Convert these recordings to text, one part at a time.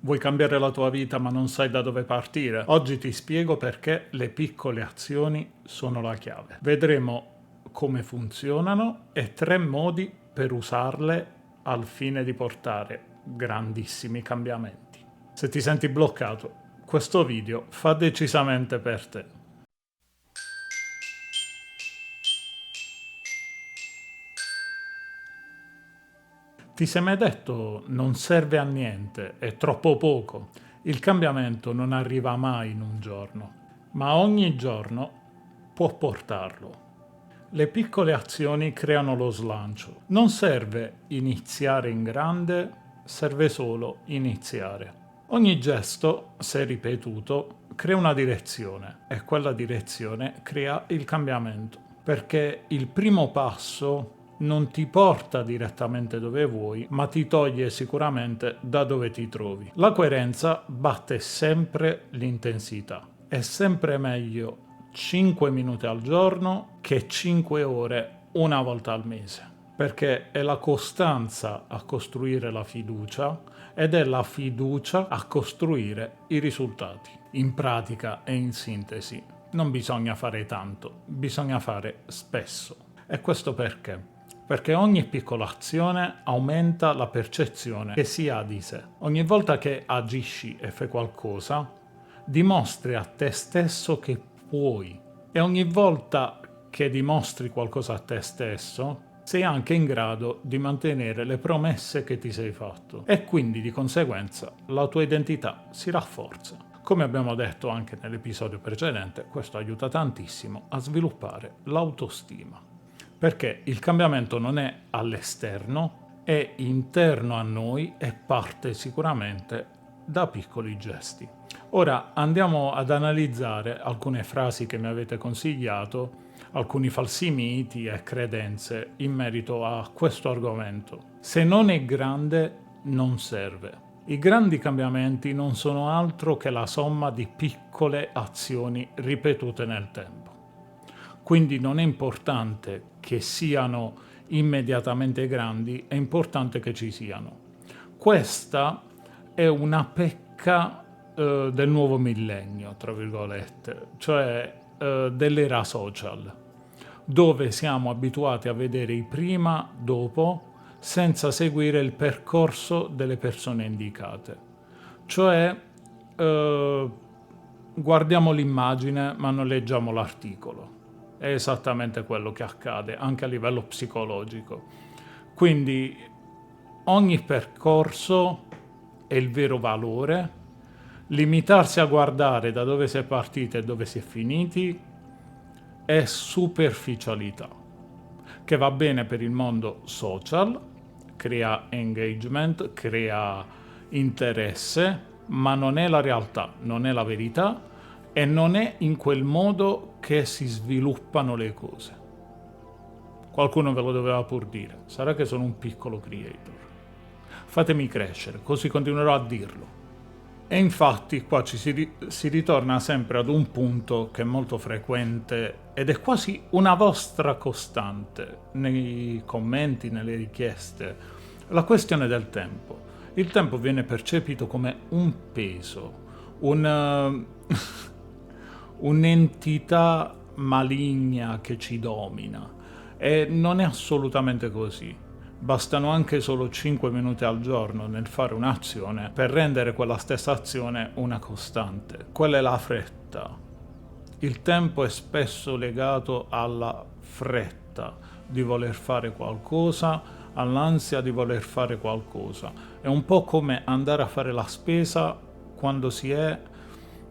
Vuoi cambiare la tua vita ma non sai da dove partire? Oggi ti spiego perché le piccole azioni sono la chiave. Vedremo come funzionano e 3 modi per usarle al fine di portare grandissimi cambiamenti. Se ti senti bloccato, questo video fa decisamente per te. Ti sei mai detto non serve a niente, è troppo poco? Il cambiamento non arriva mai in un giorno, ma ogni giorno può portarlo. Le piccole azioni creano lo slancio. Non serve iniziare in grande, serve solo iniziare. Ogni gesto, se ripetuto, crea una direzione e quella direzione crea il cambiamento. Perché il primo passo non ti porta direttamente dove vuoi, ma ti toglie sicuramente da dove ti trovi. La coerenza batte sempre l'intensità. È sempre meglio 5 minuti al giorno che 5 ore una volta al mese, perché è la costanza a costruire la fiducia ed è la fiducia a costruire i risultati. In pratica e in sintesi, non bisogna fare tanto, bisogna fare spesso. E questo perché? Perché ogni piccola azione aumenta la percezione che si ha di sé. Ogni volta che agisci e fai qualcosa, dimostri a te stesso che puoi. E ogni volta che dimostri qualcosa a te stesso, sei anche in grado di mantenere le promesse che ti sei fatto. E quindi di conseguenza la tua identità si rafforza. Come abbiamo detto anche nell'episodio precedente, questo aiuta tantissimo a sviluppare l'autostima. Perché il cambiamento non è all'esterno, è interno a noi e parte sicuramente da piccoli gesti. Ora andiamo ad analizzare alcune frasi che mi avete consigliato, alcuni falsi miti e credenze in merito a questo argomento. Se non è grande, non serve. I grandi cambiamenti non sono altro che la somma di piccole azioni ripetute nel tempo. Quindi non è importante che siano immediatamente grandi, è importante che ci siano. Questa è una pecca del nuovo millennio, tra virgolette, cioè dell'era social, dove siamo abituati a vedere i prima, dopo, senza seguire il percorso delle persone indicate. Cioè guardiamo l'immagine ma non leggiamo l'articolo. È esattamente quello che accade anche a livello psicologico. Quindi ogni percorso è il vero valore. Limitarsi a guardare da dove si è partiti e dove si è finiti è superficialità, che va bene per il mondo social, crea engagement, crea interesse, ma non è la realtà, non è la verità e non è in quel modo che si sviluppano le cose. Qualcuno ve lo doveva pur dire, sarà che sono un piccolo creator. Fatemi crescere, così continuerò a dirlo. E infatti qua si ritorna sempre ad un punto che è molto frequente ed è quasi una vostra costante nei commenti, nelle richieste, la questione del tempo. Il tempo viene percepito come un peso, un'entità maligna che ci domina e non è assolutamente così. Bastano anche solo 5 minuti al giorno nel fare un'azione per rendere quella stessa azione una costante. Quella è la fretta. Il tempo è spesso legato alla fretta di voler fare qualcosa, all'ansia di voler fare qualcosa. È un po' come andare a fare la spesa quando si è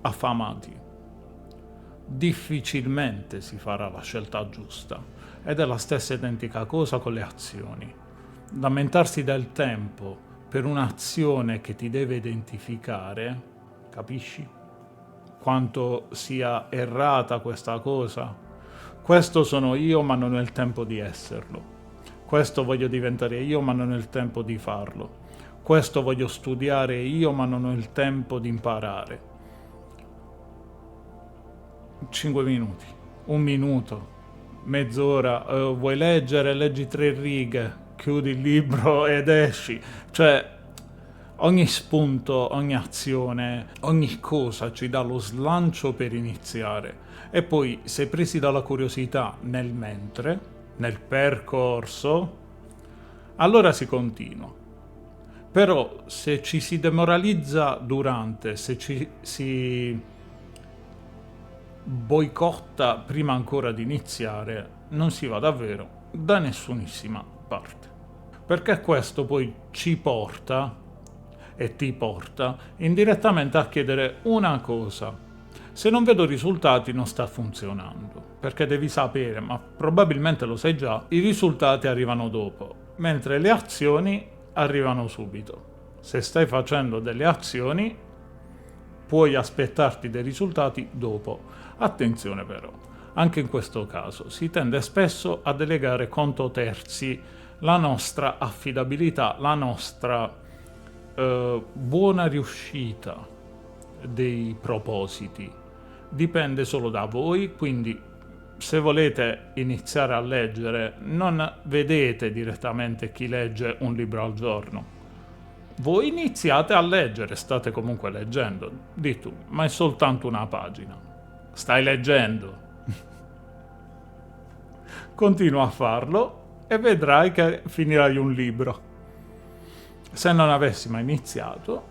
affamati. Difficilmente si farà la scelta giusta ed è la stessa identica cosa con le azioni. Lamentarsi del tempo per un'azione che ti deve identificare, capisci? Quanto sia errata questa cosa? Questo sono io ma non ho il tempo di esserlo. Questo voglio diventare io ma non ho il tempo di farlo. Questo voglio studiare io ma non ho il tempo di imparare. 5 minuti, 1 minuto, mezz'ora, vuoi leggere? Leggi 3 righe, chiudi il libro ed esci. Cioè, Ogni spunto, ogni azione, ogni cosa ci dà lo slancio per iniziare. E poi, se presi dalla curiosità nel mentre, nel percorso, allora si continua. Però se ci si demoralizza durante, se ci si boicotta prima ancora di iniziare, non si va davvero da nessunissima parte. Perché questo poi ci porta e ti porta indirettamente a chiedere una cosa: se non vedo risultati non sta funzionando, perché devi sapere, ma probabilmente lo sai già, i risultati arrivano dopo, mentre le azioni arrivano subito. Se stai facendo delle azioni puoi aspettarti dei risultati dopo. Attenzione però, anche in questo caso si tende spesso a delegare conto terzi la nostra affidabilità, la nostra buona riuscita dei propositi. Dipende solo da voi, quindi se volete iniziare a leggere, non vedete direttamente chi legge un libro al giorno. Voi iniziate a leggere, state comunque leggendo, di tu, ma è soltanto una pagina. Stai leggendo. Continua a farlo e vedrai che finirai un libro. Se non avessi mai iniziato,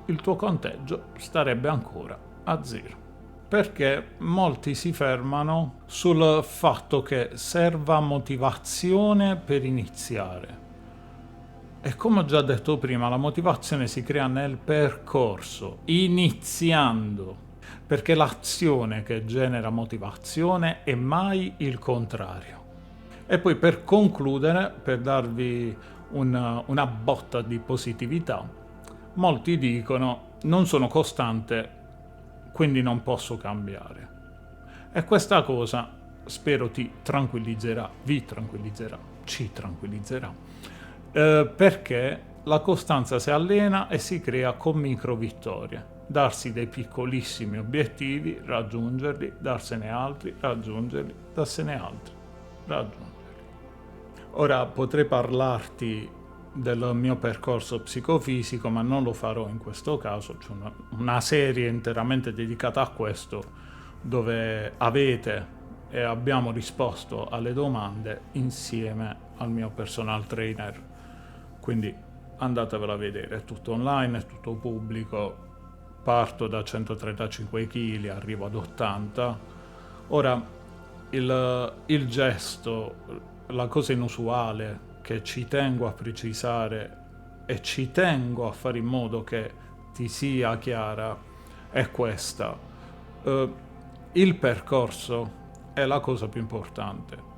il tuo conteggio starebbe ancora a zero. Perché molti si fermano sul fatto che serva motivazione per iniziare. E come ho già detto prima, la motivazione si crea nel percorso, iniziando, perché l'azione che genera motivazione è mai il contrario. E poi per concludere, per darvi una botta di positività, molti dicono: non sono costante, quindi non posso cambiare. E questa cosa spero ti tranquillizzerà, vi tranquillizzerà, ci tranquillizzerà. Perché la costanza si allena e si crea con micro vittorie. Darsi dei piccolissimi obiettivi, raggiungerli, darsene altri, raggiungerli, darsene altri, raggiungerli. Ora potrei parlarti del mio percorso psicofisico, ma non lo farò in questo caso. C'è una serie interamente dedicata a questo, dove avete e abbiamo risposto alle domande insieme al mio personal trainer. Quindi andatevela a vedere, è tutto online, è tutto pubblico. Parto da 135 kg, arrivo ad 80. Ora, il gesto, la cosa inusuale che ci tengo a precisare e ci tengo a fare in modo che ti sia chiara è questa. Il percorso è la cosa più importante.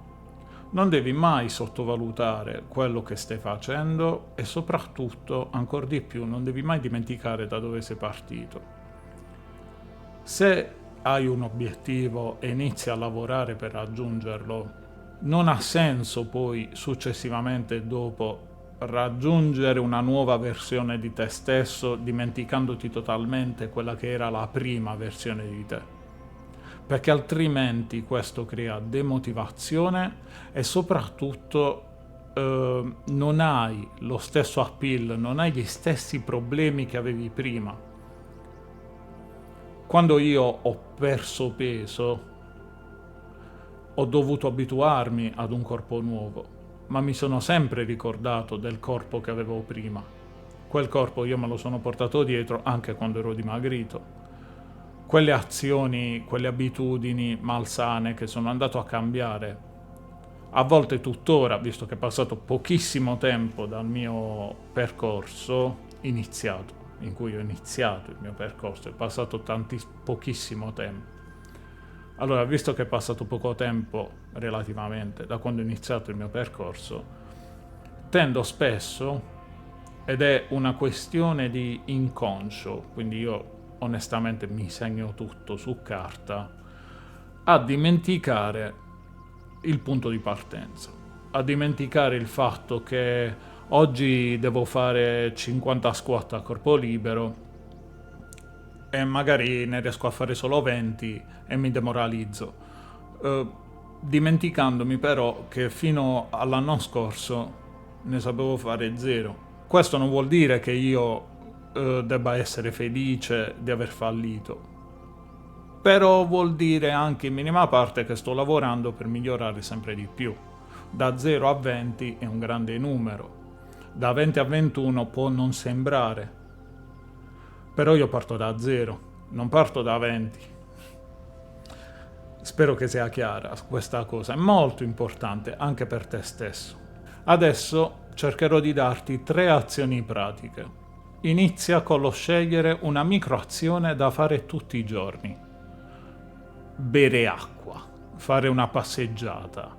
Non devi mai sottovalutare quello che stai facendo e soprattutto, ancora di più, non devi mai dimenticare da dove sei partito. Se hai un obiettivo e inizi a lavorare per raggiungerlo, non ha senso poi successivamente dopo raggiungere una nuova versione di te stesso dimenticandoti totalmente quella che era la prima versione di te. Perché altrimenti questo crea demotivazione e soprattutto non hai lo stesso appeal, non hai gli stessi problemi che avevi prima. Quando io ho perso peso, ho dovuto abituarmi ad un corpo nuovo, ma mi sono sempre ricordato del corpo che avevo prima. Quel corpo io me lo sono portato dietro anche quando ero dimagrito. Quelle azioni, quelle abitudini malsane che sono andato a cambiare, a volte tuttora, visto che è passato pochissimo tempo dal mio percorso iniziato, in cui ho iniziato il mio percorso, è passato pochissimo tempo. Allora, visto che è passato poco tempo relativamente da quando ho iniziato il mio percorso, tendo spesso, ed è una questione di inconscio, quindi io onestamente mi segno tutto su carta, a dimenticare il punto di partenza, a dimenticare il fatto che oggi devo fare 50 squat a corpo libero e magari ne riesco a fare solo 20 e mi demoralizzo, dimenticandomi però che fino all'anno scorso ne sapevo fare 0. Questo non vuol dire che io debba essere felice di aver fallito, però vuol dire anche in minima parte che sto lavorando per migliorare sempre di più. Da 0 a 20 è un grande numero, da 20 a 21 può non sembrare, però io parto da 0, non parto da 20. Spero che sia chiara questa cosa, è molto importante anche per te stesso. Adesso cercherò di darti 3 azioni pratiche. Inizia con lo scegliere una microazione da fare tutti i giorni. Bere acqua, fare una passeggiata,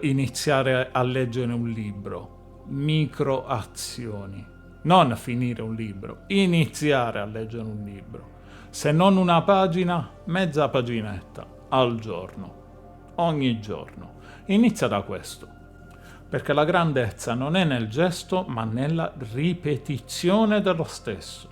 iniziare a leggere un libro. Microazioni. Non finire un libro, iniziare a leggere un libro. Se non una pagina, mezza paginetta al giorno, ogni giorno. Inizia da questo, perché la grandezza non è nel gesto, ma nella ripetizione dello stesso.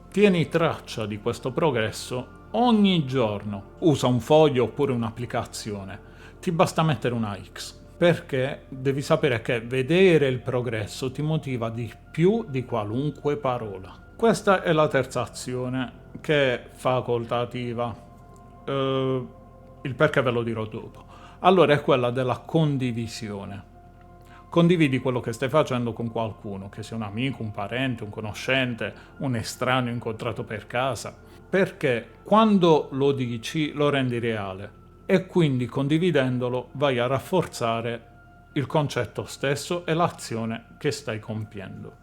Tieni traccia di questo progresso ogni giorno. Usa un foglio oppure un'applicazione. Ti basta mettere una X, perché devi sapere che vedere il progresso ti motiva di più di qualunque parola. Questa è la terza azione, che è facoltativa. Il perché ve lo dirò dopo. Allora è quella della condivisione. Condividi quello che stai facendo con qualcuno, che sia un amico, un parente, un conoscente, un estraneo incontrato per casa, perché quando lo dici lo rendi reale e quindi condividendolo vai a rafforzare il concetto stesso e l'azione che stai compiendo.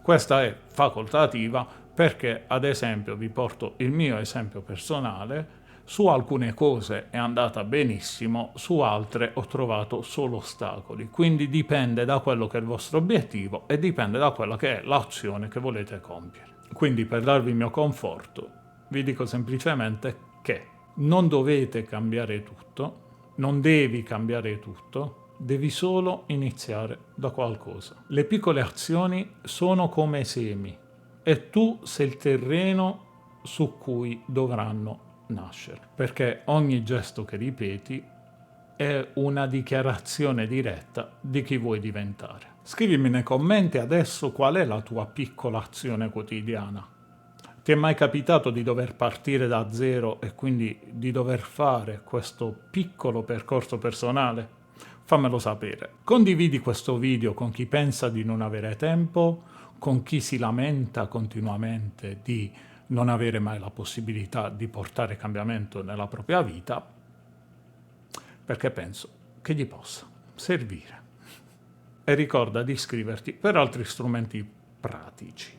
Questa è facoltativa perché, ad esempio, vi porto il mio esempio personale. Su alcune cose è andata benissimo, su altre ho trovato solo ostacoli, quindi dipende da quello che è il vostro obiettivo e dipende da quella che è l'azione che volete compiere. Quindi, per darvi il mio conforto, vi dico semplicemente che non dovete cambiare tutto, non devi cambiare tutto, devi solo iniziare da qualcosa. Le piccole azioni sono come semi e tu sei il terreno su cui dovranno nascere, perché ogni gesto che ripeti è una dichiarazione diretta di chi vuoi diventare. Scrivimi nei commenti adesso qual è la tua piccola azione quotidiana. Ti è mai capitato di dover partire da zero e quindi di dover fare questo piccolo percorso personale? Fammelo sapere. Condividi questo video con chi pensa di non avere tempo, con chi si lamenta continuamente di non avere mai la possibilità di portare cambiamento nella propria vita, perché penso che gli possa servire. E ricorda di iscriverti per altri strumenti pratici.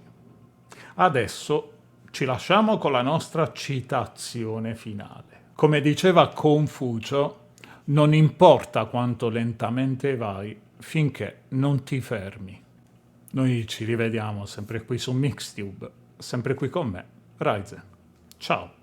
Adesso ci lasciamo con la nostra citazione finale. Come diceva Confucio, non importa quanto lentamente vai finché non ti fermi. Noi ci rivediamo sempre qui su Mixtube, sempre qui con me, Ryzen. Ciao!